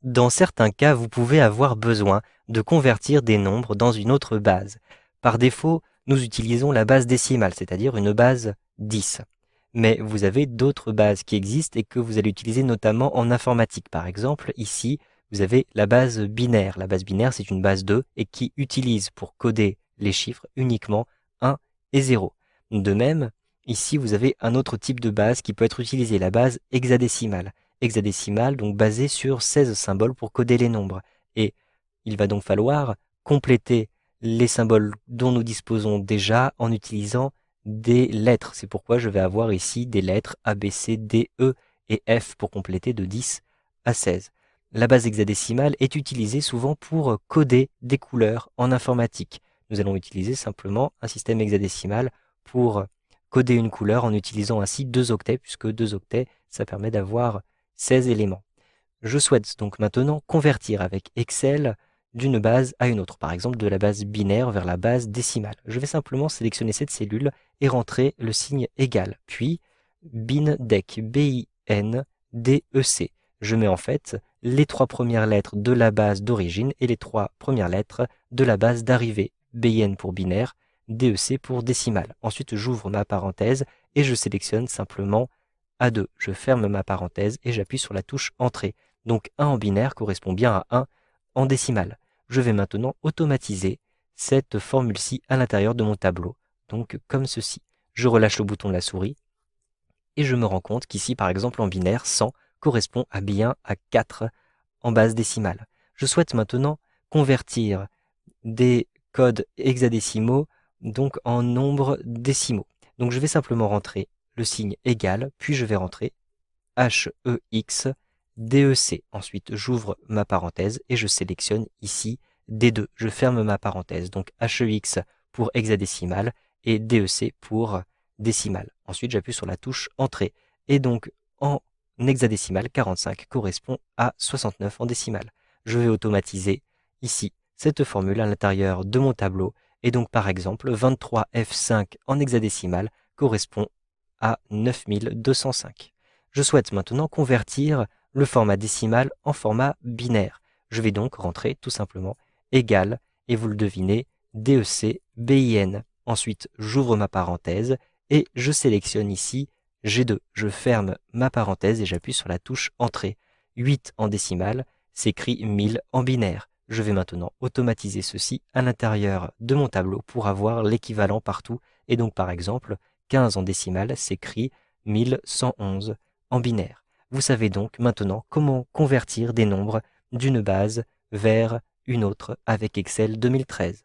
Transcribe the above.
Dans certains cas, vous pouvez avoir besoin de convertir des nombres dans une autre base. Par défaut, nous utilisons la base décimale, c'est-à-dire une base 10. Mais vous avez d'autres bases qui existent et que vous allez utiliser notamment en informatique. Par exemple, ici, vous avez la base binaire. La base binaire, c'est une base 2 et qui utilise pour coder les chiffres uniquement 1 et 0. De même, ici, vous avez un autre type de base qui peut être utilisé, la base hexadécimale. Hexadécimale, donc basée sur 16 symboles pour coder les nombres. Et il va donc falloir compléter les symboles dont nous disposons déjà en utilisant des lettres. C'est pourquoi je vais avoir ici des lettres A, B, C, D, E et F pour compléter de 10 à 16. La base hexadécimale est utilisée souvent pour coder des couleurs en informatique. Nous allons utiliser simplement un système hexadécimal pour coder une couleur en utilisant ainsi 2 octets, puisque 2 octets, ça permet d'avoir 16 éléments. Je souhaite donc maintenant convertir avec Excel d'une base à une autre, par exemple de la base binaire vers la base décimale. Je vais simplement sélectionner cette cellule et rentrer le signe égal, puis bindec, B-I-N-D-E-C. Je mets en fait les 3 premières lettres de la base d'origine et les 3 premières lettres de la base d'arrivée, BIN pour binaire, DEC pour décimale. Ensuite, j'ouvre ma parenthèse et je sélectionne simplement A2. Je ferme ma parenthèse et j'appuie sur la touche Entrée. Donc 1 en binaire correspond bien à 1 en décimale. Je vais maintenant automatiser cette formule-ci à l'intérieur de mon tableau. Donc comme ceci. Je relâche le bouton de la souris et je me rends compte qu'ici, par exemple, en binaire, 100 correspond à bien à 4 en base décimale. Je souhaite maintenant convertir des codes hexadécimaux donc en nombres décimaux. Donc je vais simplement rentrer le signe égal, puis je vais rentrer HEX DEC. Ensuite, j'ouvre ma parenthèse et je sélectionne ici D2. Je ferme ma parenthèse. Donc HEX pour hexadécimal et DEC pour décimale. Ensuite, j'appuie sur la touche Entrée. Et donc, en hexadécimal, 45 correspond à 69 en décimale. Je vais automatiser ici cette formule à l'intérieur de mon tableau. Et donc, par exemple, 23F5 en hexadécimal correspond à 9205. Je souhaite maintenant convertir le format décimal en format binaire. Je vais donc rentrer tout simplement égal, et vous le devinez, DEC BIN. Ensuite, j'ouvre ma parenthèse et je sélectionne ici G2. Je ferme ma parenthèse et j'appuie sur la touche Entrée. 8 en décimale s'écrit 1000 en binaire. Je vais maintenant automatiser ceci à l'intérieur de mon tableau pour avoir l'équivalent partout. Et donc par exemple, 15 en décimale s'écrit 1111 en binaire. Vous savez donc maintenant comment convertir des nombres d'une base vers une autre avec Excel 2013.